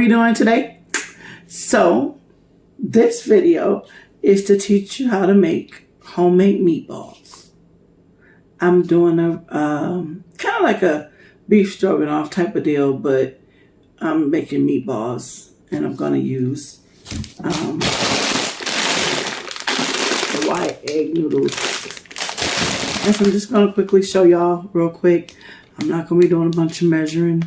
we doing today? So this video is to teach you how to make homemade meatballs. I'm doing a kind of like a beef stroganoff type of deal, but I'm making meatballs, and I'm going to use the white egg noodles. And so I'm just going to quickly show y'all real quick. I'm not going to be doing a bunch of measuring.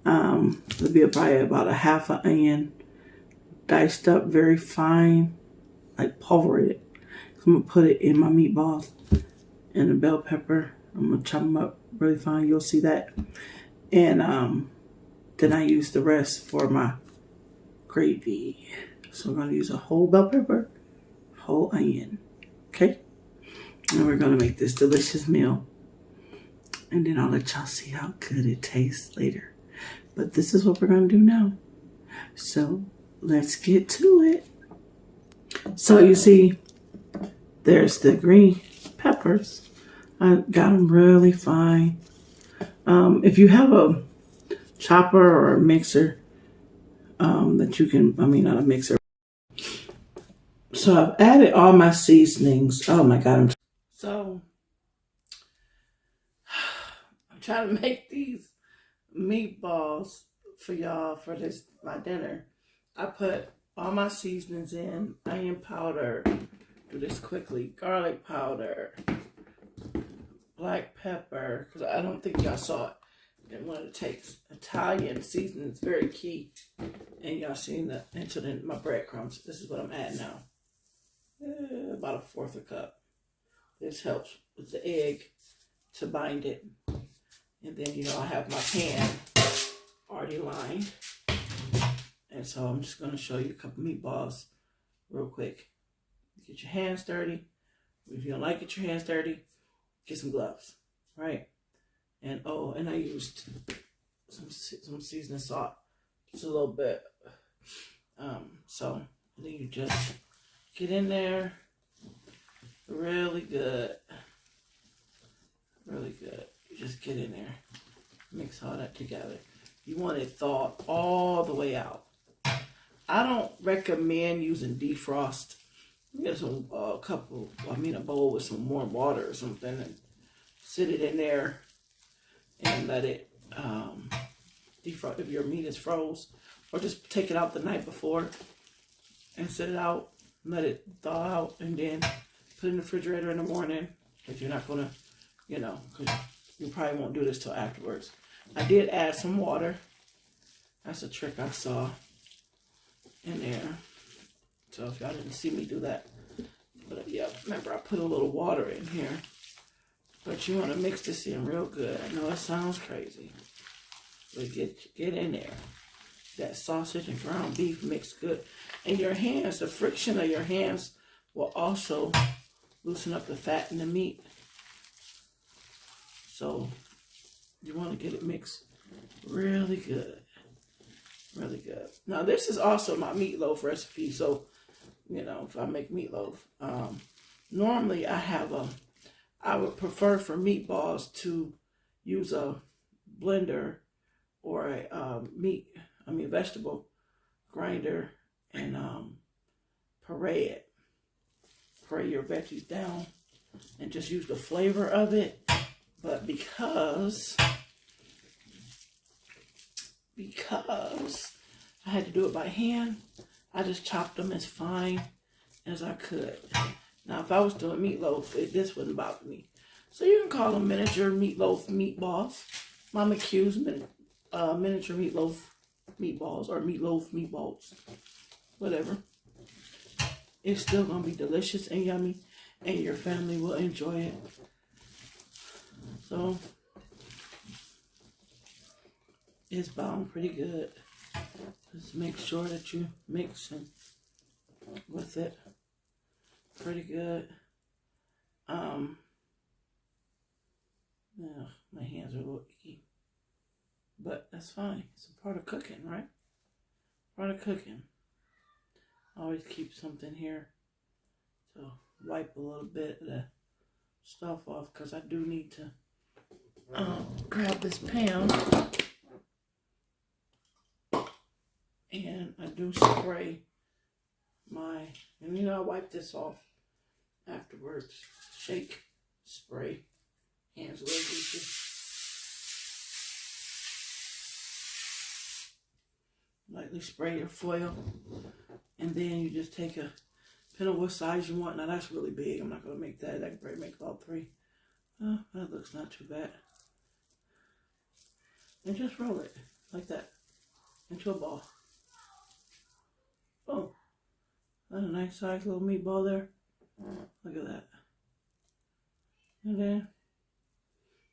It'll be probably about a half an onion, diced up very fine, like pulverized. So I'm going to put it in my meatballs, and the bell pepper. I'm going to chop them up really fine. You'll see that. And then I use the rest for my gravy. So I'm going to use a whole bell pepper, whole onion. Okay? And we're going to make this delicious meal. And then I'll let y'all see how good it tastes later. But this is what we're going to do now. So let's get to it. So you see, there's the green peppers. I got them really fine. If you have a chopper or a mixer that you can, not a mixer. So I've added all my seasonings. Oh my God. I'm trying to make these meatballs for y'all for my dinner. I put all my seasonings in, onion powder, do this quickly, garlic powder, black pepper, because I don't think y'all saw it in one of the takes. Italian seasoning is very key. And y'all seen the entered in my breadcrumbs. This is what I'm adding now. About a fourth a cup. This helps with the egg to bind it. And then, I have my pan already lined. And so I'm just going to show you a couple meatballs real quick. Get your hands dirty. If you don't like get your hands dirty, get some gloves, right? And I used some seasoning salt, just a little bit. So then you just get in there, really good, really good. You just get in there, mix all that together. You want it thawed all the way out. I don't recommend using defrost. You get a bowl with some warm water or something, and sit it in there and let it defrost if your meat is froze, or just take it out the night before and sit it out, let it thaw out, and then put it in the refrigerator in the morning. If you're not gonna, because you probably won't do this till afterwards. I did add some water. That's a trick I saw in there. So if y'all didn't see me do that, but yeah, remember I put a little water in here. But you want to mix this in real good. I know it sounds crazy, but get in there. That sausage and ground beef mixed good, and your hands, the friction of your hands will also loosen up the fat in the meat. So you want to get it mixed really good. Really good. Now this is also my meatloaf recipe. So, if I make meatloaf, normally I would prefer for meatballs to use a blender or a vegetable grinder and puree your veggies down and just use the flavor of it. But because I had to do it by hand, I just chopped them as fine as I could. Now, if I was doing meatloaf, this wouldn't bother me. So you can call them miniature meatloaf meatballs. MamaQ's miniature meatloaf meatballs, or meatloaf meatballs. Whatever. It's still going to be delicious and yummy, and your family will enjoy it. So it's bound pretty good. Just make sure that you mix with it pretty good. Yeah, my hands are a little icky, but that's fine. It's a part of cooking, right? Part of cooking. I always keep something here to wipe a little bit of the stuff off, because I do need to grab this pan And I do spray my, and you know, I wipe this off afterwards. Shake, spray, hands a little greasy. Lightly spray your foil, and then you just take a, depending on what size you want. Now that's really big. I'm not gonna make that. I can probably make about 3. Oh, that looks not too bad. And just roll it like that into a ball. Oh, that's a nice size little meatball there. Look at that. And then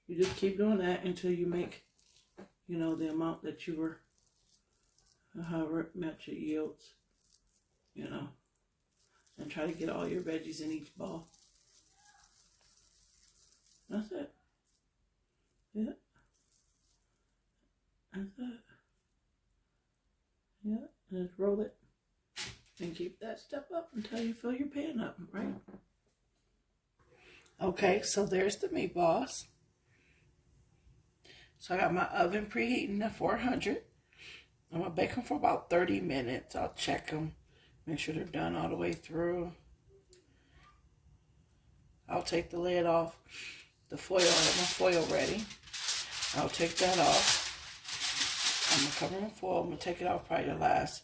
you just keep doing that until you make, you know, the amount that you were, however much it yields, you know. And try to get all your veggies in each ball. That's it. Yeah. That's it. Yeah. Just roll it. And keep that step up until you fill your pan up, right? Okay, so there's the meatballs. So I got my oven preheating at 400. I'm going to bake them for about 30 minutes. I'll check them. Make sure they're done all the way through. I'll take the lid off. The foil, I have my foil ready. I'll take that off. I'm going to cover them in foil. I'm going to take it off probably the last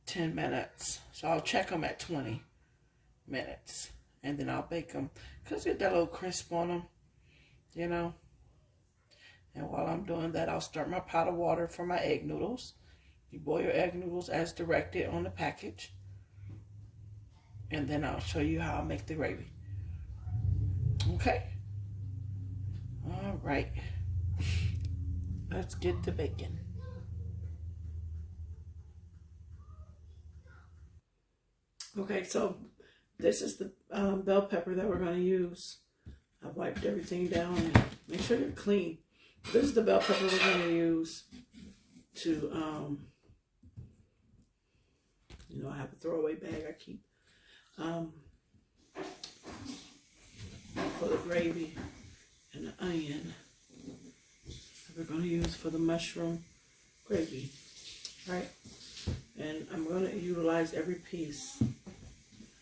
10 minutes. So I'll check them at 20 minutes. And then I'll bake them. Because get that little crisp on them, you know. And while I'm doing that, I'll start my pot of water for my egg noodles. You boil your egg noodles as directed on the package. And then I'll show you how I make the gravy. Okay. All right. Let's get to baking. Okay, so this is the bell pepper that we're going to use. I've wiped everything down and make sure you're clean. This is the bell pepper we're going to use to, you know, I have a throwaway bag I keep for the gravy, and the onion that we're going to use for the mushroom gravy, right? And I'm going to utilize every piece.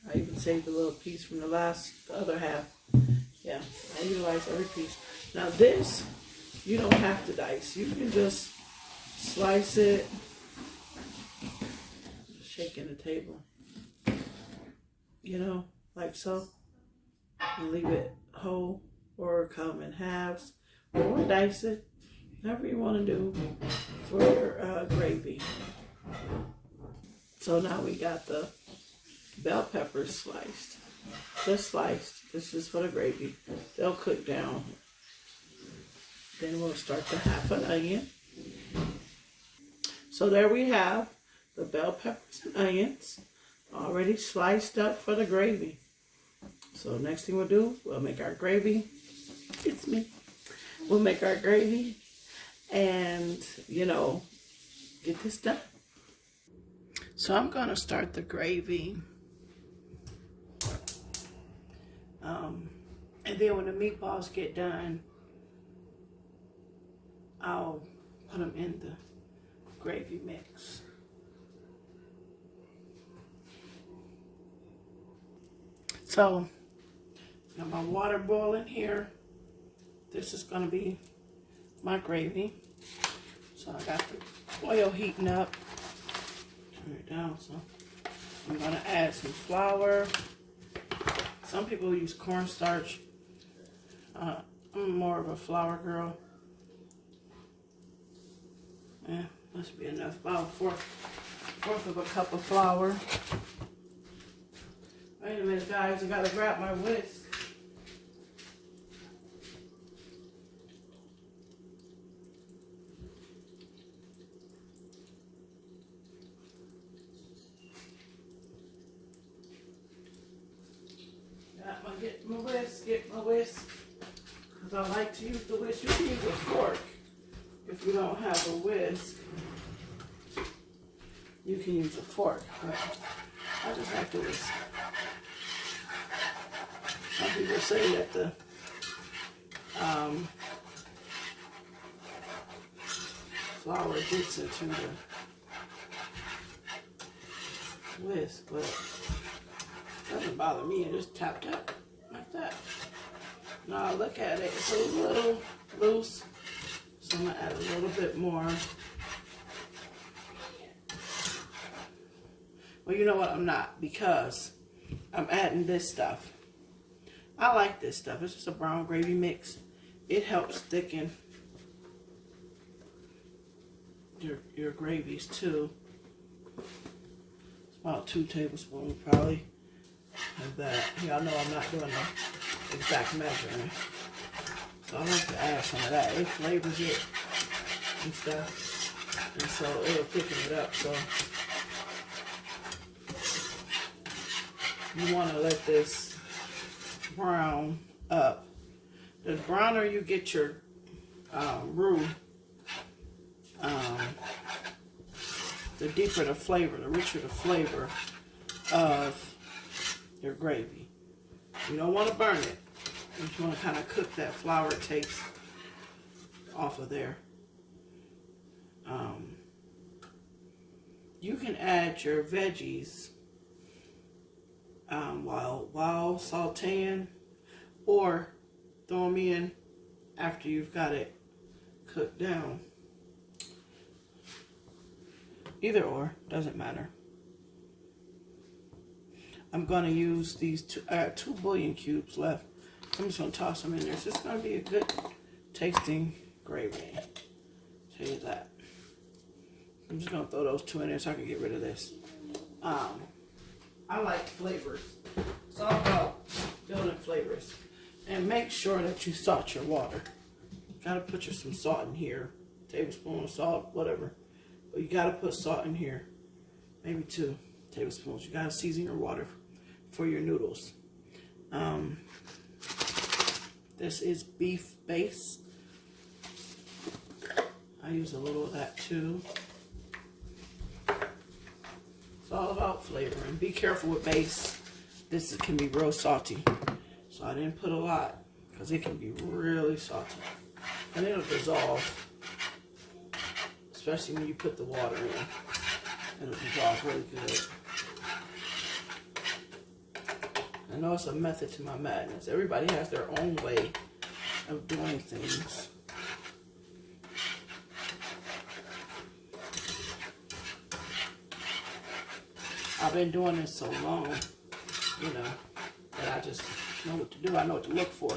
I even saved a little piece from the other half. Yeah, I utilize every piece. Now this, you don't have to dice. You can just slice it, just shaking the table, you know, like so, and leave it whole or come in halves, or dice it, whatever you want to do for your gravy. So now we got the bell peppers sliced, just sliced. This is for the gravy. They'll cook down. Then we'll start the half an onion. So there we have the bell peppers and onions already sliced up for the gravy. So next thing we'll do, we'll make our gravy. It's me. We'll make our gravy and, you know, get this done. So I'm going to start the gravy. And then when the meatballs get done, I'll put them in the gravy mix. So, got my water boiling here. This is going to be my gravy. So I got the oil heating up. Turn it down. So I'm going to add some flour. Some people use cornstarch. I'm more of a flour girl. Yeah, must be enough. About a fourth of a cup of flour. Wait a minute, guys. I gotta grab my whisk. Get my whisk. Because I like to use the whisk. You can use a fork if you don't have a whisk. You can use a fork, but I just like the whisk. Some people say that the flour gets into whisk, but it doesn't bother me. I just tap like that. Now look at it, it's a little loose, so I'm gonna add a little bit more. Well, you know what, I'm not, because I'm adding this stuff. I like this stuff. It's just a brown gravy mix. It helps thicken your gravies too. It's about 2 tablespoons probably of that. Y'all know I'm not doing the exact measuring. So I like to add some of that. It flavors it and stuff. And so it'll thicken it up. So you want to let this brown up. The browner you get your roux, the deeper the flavor, the richer the flavor of your gravy. You don't want to burn it. You just want to kind of cook that flour taste off of there. You can add your veggies while sauteing, or throw them in after you've got it cooked down. Either or, doesn't matter. I'm going to use these I have 2 bouillon cubes left. I'm just going to toss them in there. So it's going to be a good tasting gravy. Tell you that. I'm just going to throw those 2 in there so I can get rid of this. I like flavors. It's all about building flavors. And make sure that you salt your water. Got to put some salt in here. Tablespoon of salt, whatever. But you got to put salt in here. Maybe 2 tablespoons. You got to season your water for your noodles. This is beef base. I use a little of that too. It's all about flavoring. Be careful with base. This can be real salty. So I didn't put a lot because it can be really salty. And it'll dissolve. Especially when you put the water in. It'll dissolve really good. I know it's a method to my madness. Everybody has their own way of doing things. I've been doing this so long, you know, that I just know what to do. I know what to look for.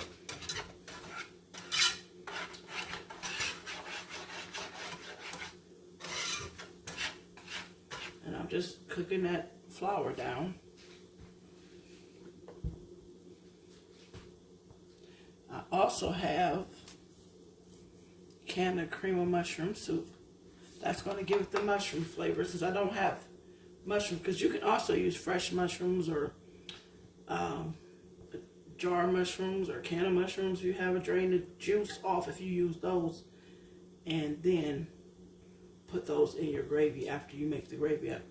And I'm just cooking that flour down. I also have a can of cream of mushroom soup. That's going to give it the mushroom flavor, since I don't have mushrooms, because you can also use fresh mushrooms or jar mushrooms or can of mushrooms if you have it. Drain the juice off if you use those, and then put those in your gravy after you make the gravy up.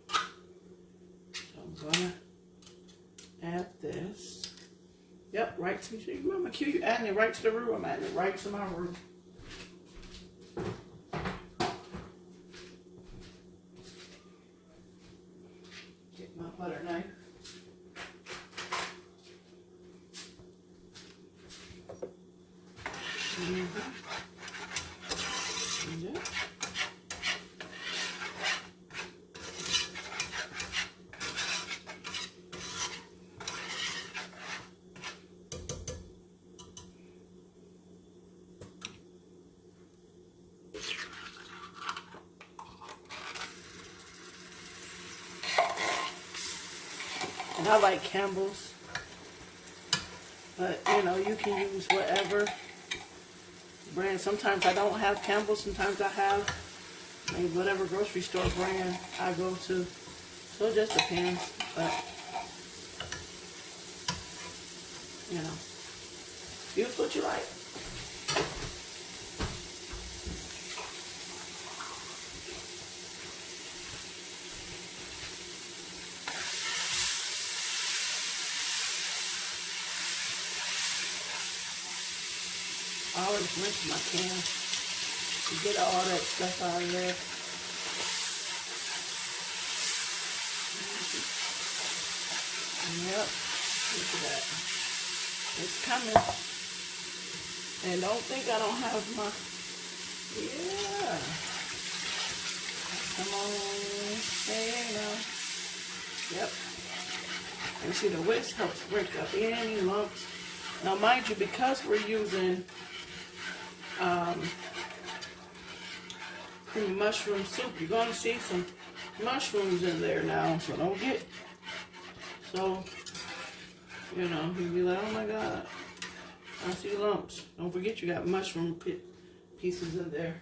So I'm gonna add this. Yep, right to MamaQ's. You adding it right to the roux. I'm adding it right to my roux. Get my butter knife. Yeah. And I like Campbell's, but you know, you can use whatever brand. Sometimes I don't have Campbell's, sometimes I have maybe whatever grocery store brand I go to. So it just depends, but you know, use what you like. I always rinse my can to get all that stuff out of there. Yep. Look at that. It's coming. And don't think I don't have my, yeah. Come on. Hey, now. Yep. And see, the whisk helps break up any lumps. Now, mind you, because we're using cream mushroom soup, you're going to see some mushrooms in there now. So don't get, so, you know, you'll be like, oh my God, I see lumps. Don't forget you got mushroom pieces in there.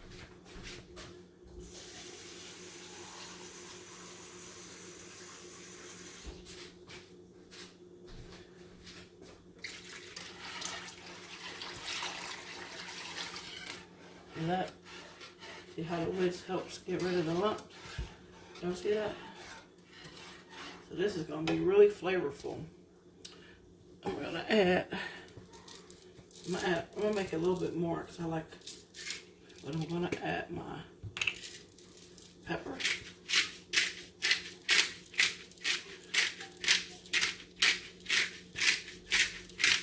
See that? See how the whisk helps get rid of the lumps? Don't see that? So this is going to be really flavorful. I'm going to add, I'm going to make it a little bit more because I like, but I'm going to add my pepper.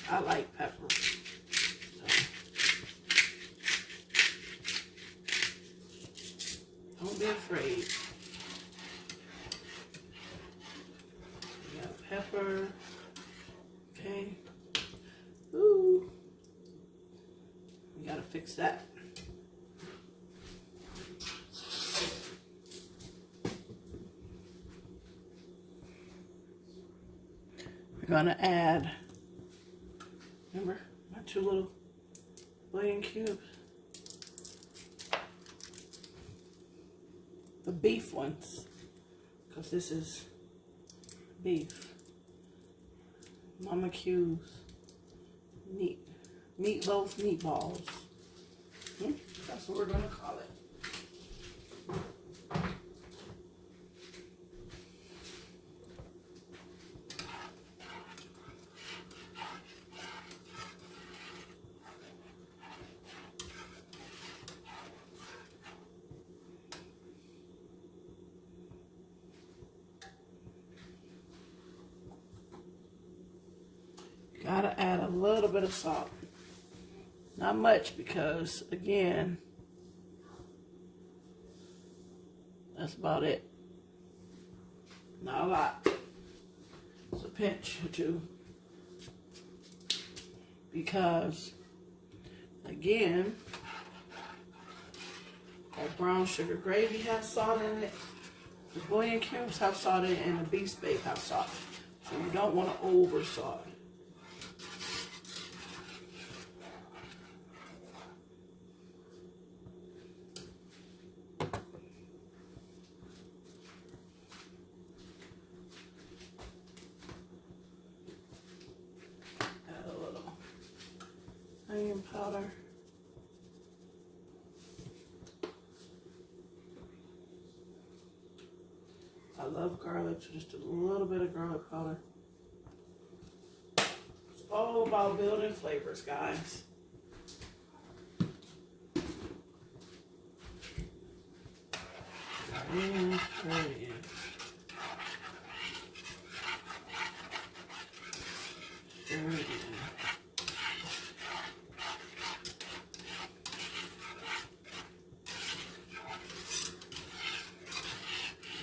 I like pepper. Don't be afraid. We got pepper. Okay. Ooh. We gotta fix that. We're gonna add, remember, my 2 little bouillon cubes. The beef ones, because this is beef. MamaQ's Meatloaf meatballs. That's what we're gonna call it. Gotta add a little bit of salt. Not much because, again, that's about it. Not a lot. It's a pinch or 2. Because, again, that brown sugar gravy has salt in it. The bouillon cubes have salt in it, and the beef steak have salt. So you don't want to over salt. Onion powder. I love garlic, so just a little bit of garlic powder. It's all about building flavors, guys. And stir it in. Stir it in.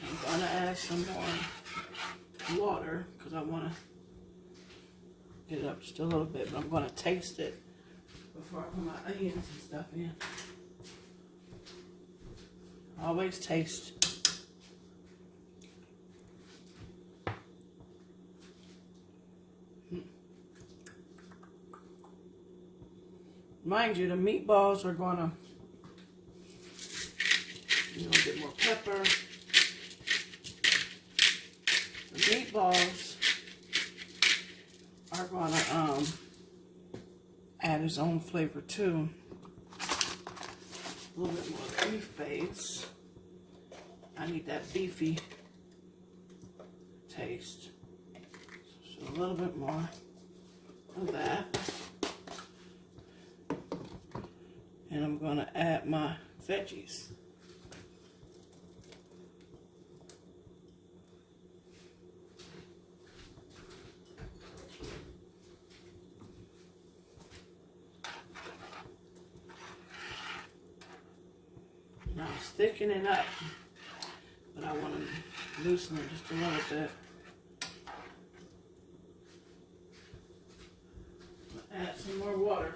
I'm gonna add some more water because I want to get it up just a little bit, but I'm gonna taste it before I put my onions and stuff in. Always taste. Mind you, the meatballs are gonna, get more pepper. The meatballs are gonna add its own flavor too. A little bit more beef base. I need that beefy taste. So a little bit more of that. And I'm gonna add my veggies. thickening up, but I want to loosen it just a little bit. Add some more water.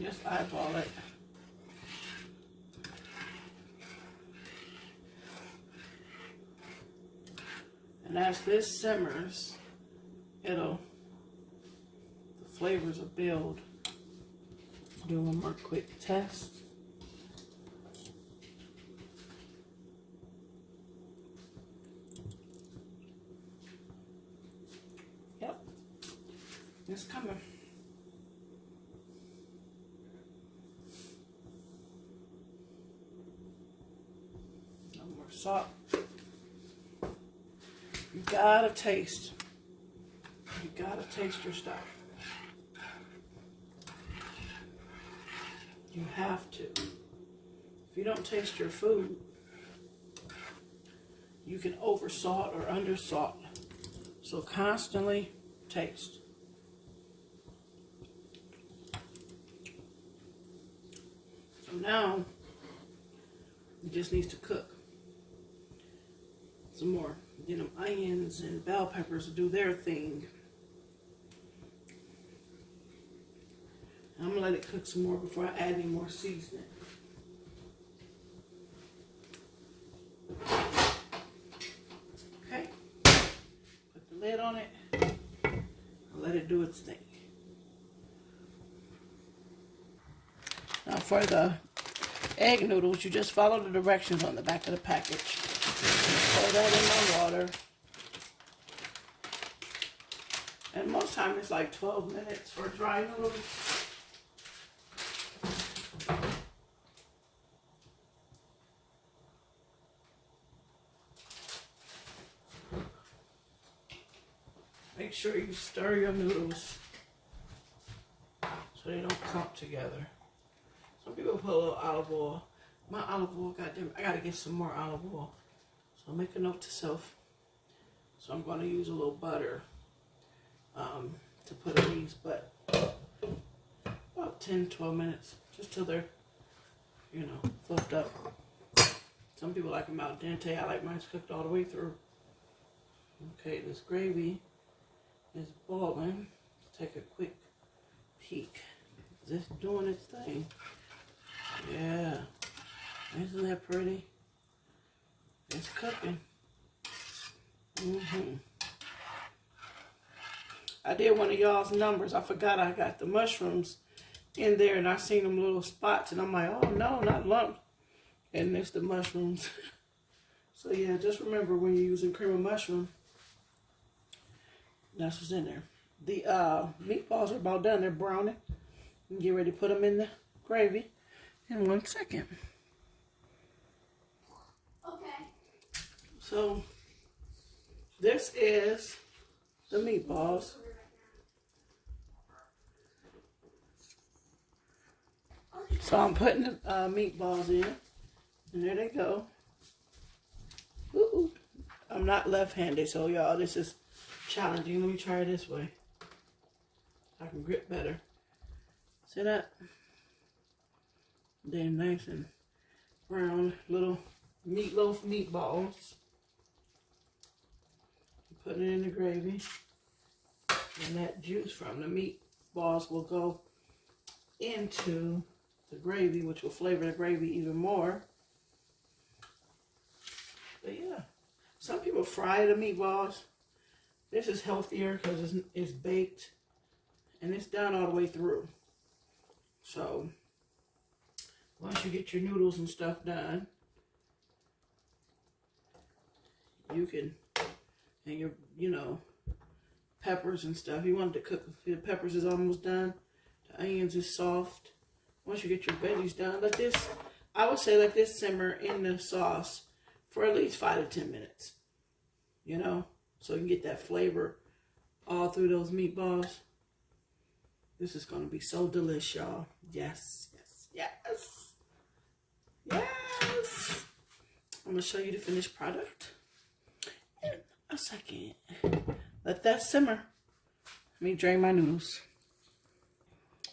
Just eyeball it. And as this simmers, the flavors will build. Do one more quick test. Yep, it's coming. No more salt. You gotta taste. You gotta taste your stuff. You have to. If you don't taste your food, you can over salt or under salt. So constantly taste. So now it just needs to cook some more. Get them onions and bell peppers to do their thing. I'm gonna let it cook some more before I add any more seasoning. Okay, put the lid on it and let it do its thing. Now for the egg noodles, you just follow the directions on the back of the package. Pour that in my water. And most times it's like 12 minutes for dry noodles. Make sure you stir your noodles so they don't clump together. Some people put a little olive oil. My olive oil, goddamn, I gotta get some more olive oil. So make a note to self. So I'm gonna use a little butter to put in these, but about 10-12 minutes, just till they're, you know, fluffed up. Some people like them al dente. I like mine cooked all the way through. Okay, this gravy is boiling. Let's take a quick peek. Is this doing its thing? Yeah. Isn't that pretty? It's cooking. I did one of y'all's numbers. I forgot I got the mushrooms in there, and I seen them little spots, and I'm like, oh no, not lumps. And it's the mushrooms. So yeah, just remember when you're using cream of mushroom, that's what's in there. The meatballs are about done. They're browning. You get ready to put them in the gravy in 1 second. Okay. So this is the meatballs. So I'm putting the meatballs in, and there they go. Ooh, I'm not left-handed, so y'all, this is challenging. Let me try it this way. I can grip better. See that? They're nice and brown, little meatloaf meatballs. Put it in the gravy, and that juice from the meatballs will go into the gravy, which will flavor the gravy even more. But yeah, some people fry the meatballs. This is healthier because it's baked and it's done all the way through. So once you get your noodles and stuff done, you can, and your, you know, peppers and stuff. You want it to cook. See, the peppers is almost done. The onions is soft. Once you get your veggies done, let this, I would say let this simmer in the sauce for at least 5 to 10 minutes. You know, so you can get that flavor all through those meatballs. This is going to be so delicious, y'all. Yes, yes, yes. Yes. I'm gonna show you the finished product in a second. Let that simmer. Let me drain my noodles.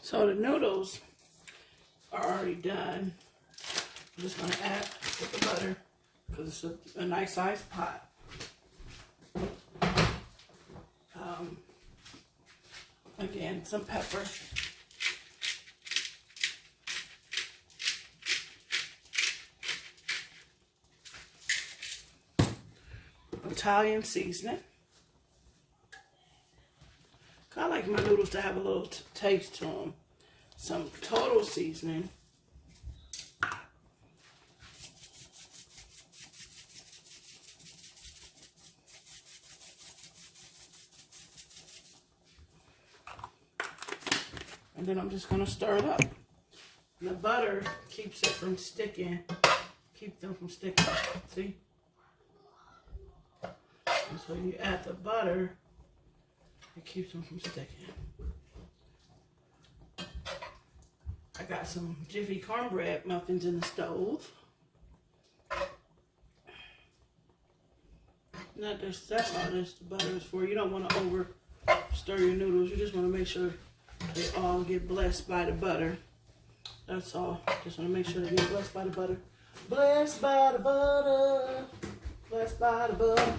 So the noodles are already done. I'm just gonna add with the butter because it's a nice sized pot. Again, some pepper. Italian seasoning. I like my noodles to have a little taste to them. Some total seasoning. And then I'm just going to stir it up. And the butter keeps it from sticking. Keep them from sticking. See? And so you add the butter, it keeps them from sticking. I got some Jiffy cornbread muffins in the stove. That's all this butter is for. You don't want to over stir your noodles. You just want to make sure they all get blessed by the butter. That's all. Just want to make sure they get blessed by the butter. Blessed by the butter. Blessed by the butter.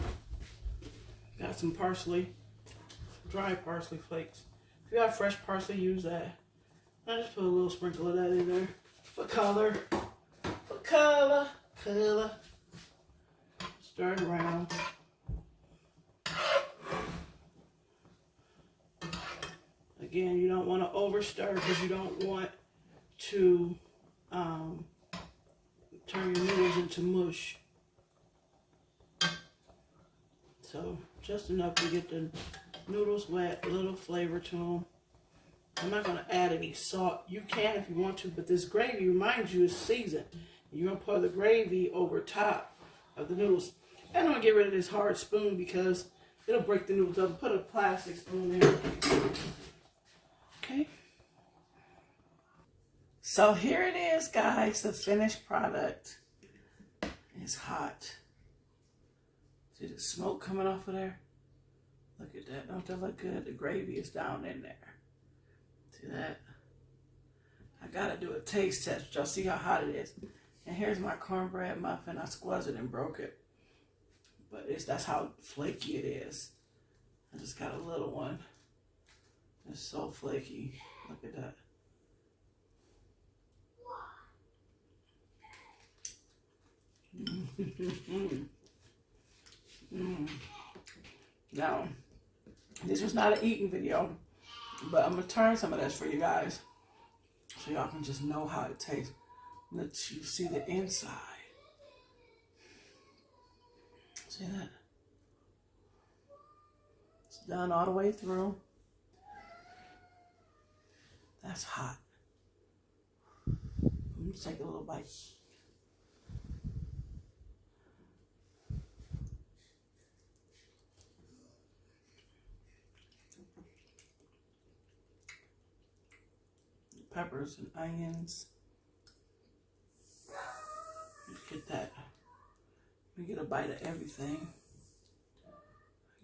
Got some parsley. Dry parsley flakes. If you have fresh parsley, use that. I just put a little sprinkle of that in there. For color. For color. Color. Stir it around. Again, you don't want to over stir because you don't want to turn your noodles into mush. So just enough to get the noodles wet, a little flavor to them. I'm not going to add any salt. You can if you want to, but this gravy, reminds you, is seasoned. You're going to pour the gravy over top of the noodles. And I'm going to get rid of this hard spoon because it'll break the noodles up. Put a plastic spoon there. Okay. So here it is, guys, the finished product. It's hot. See the smoke coming off of there? Look at that. Don't that look good? The gravy is down in there. See that? I gotta do a taste test. Y'all see how hot it is. And here's my cornbread muffin. I squeezed it and broke it. But that's how flaky it is. I just got a little one. It's so flaky. Look at that. Now, this was not an eating video, but I'm going to turn some of this for you guys so y'all can just know how it tastes. Let you see the inside. See that? It's done all the way through. That's hot. Let me take a little bite. Peppers and onions. Get that. We get a bite of everything.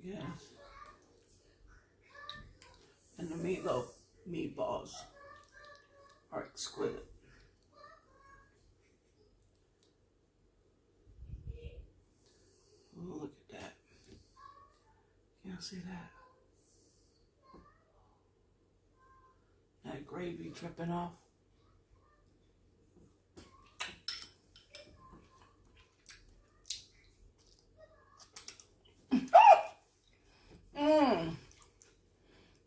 Yes. And the meatloaf meatballs are exquisite. Oh, look at that. Y'all see that? That gravy dripping off.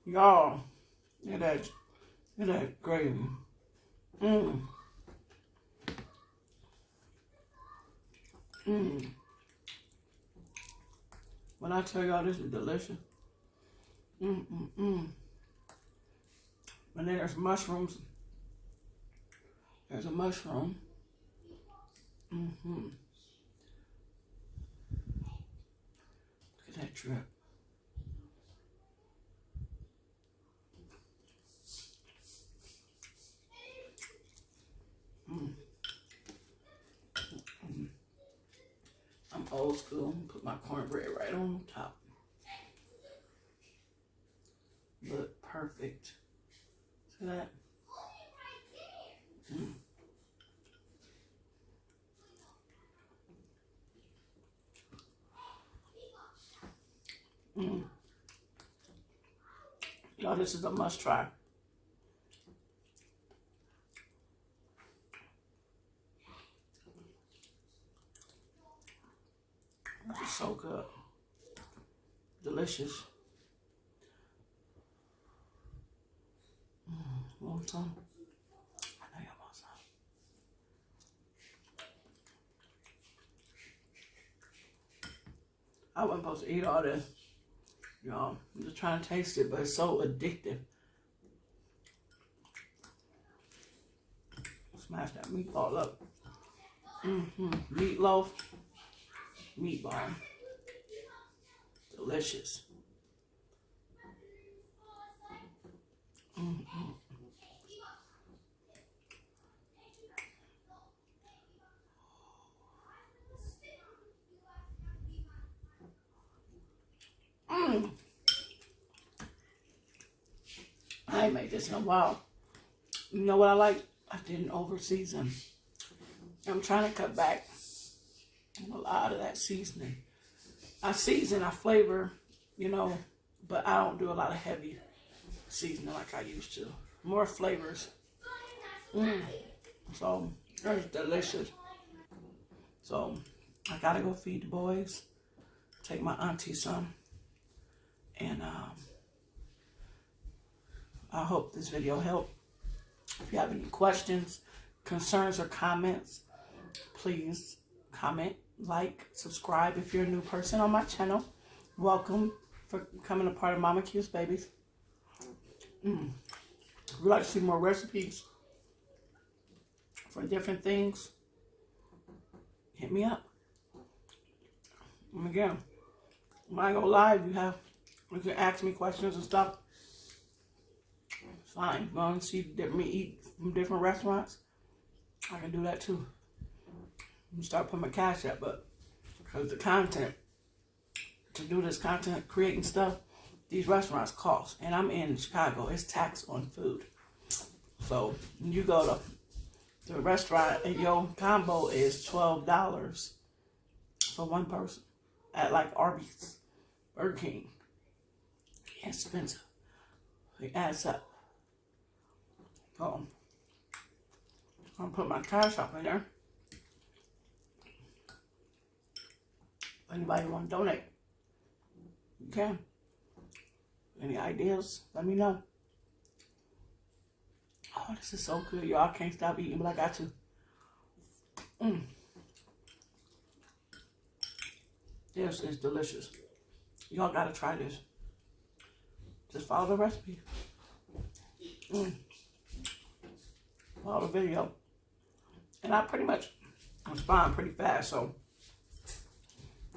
Y'all, look at that gravy. When I tell y'all this is delicious. And then there's mushrooms. There's a mushroom. Look at that drip. old school. Put my cornbread right on top. Look perfect. See that? Y'all, this is a must try. It's so good. Delicious. Want some? I know y'all want some. I wasn't supposed to eat all this. Y'all, I'm just trying to taste it, but it's so addictive. Smash that meatball up. Meatloaf. Meatball. Delicious. I ain't made this in a while. You know what I like? I didn't over season. I'm trying to cut back on a lot of that seasoning. I season, I flavor, you know, but I don't do a lot of heavy seasoning like I used to. More flavors. So, it's delicious. So, I gotta go feed the boys. Take my auntie some. And I hope this video helped. If you have any questions, concerns, or comments, please comment, like, subscribe if you're a new person on my channel. Welcome for becoming a part of MamaQ's babies. If you'd like to see more recipes for different things, hit me up. And again, when I go live, you can ask me questions and stuff. It's fine. Go and see me eat from different restaurants. I can do that too. I'm start putting my cash up, but because the content, to do this content creating stuff, these restaurants cost. And I'm in Chicago. It's tax on food. So when you go to the restaurant and your combo is $12 for one person at like Arby's, Burger King. Expensive. It adds up. So I'm gonna put my cash up in there. If anybody want to donate, you can. Any ideas? Let me know. Oh, this is so good, y'all. I can't stop eating, but I got to. This is delicious. Y'all gotta try this. Just follow the recipe. Follow the video. And I pretty much respond pretty fast, so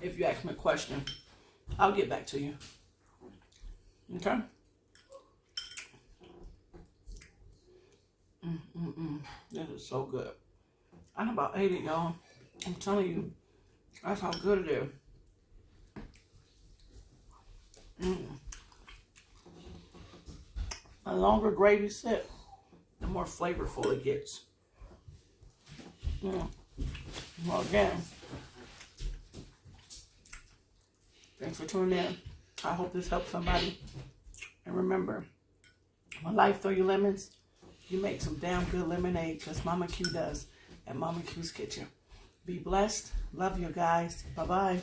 if you ask me a question, I'll get back to you. Okay? This is so good. I about ate it, y'all. I'm telling you, that's how good it is. The longer gravy sit, the more flavorful it gets. Well, again, thanks for tuning in. I hope this helps somebody. And remember, when life throw you lemons, you make some damn good lemonade, because Mama Q does at Mama Q's Kitchen. Be blessed. Love you guys. Bye-bye.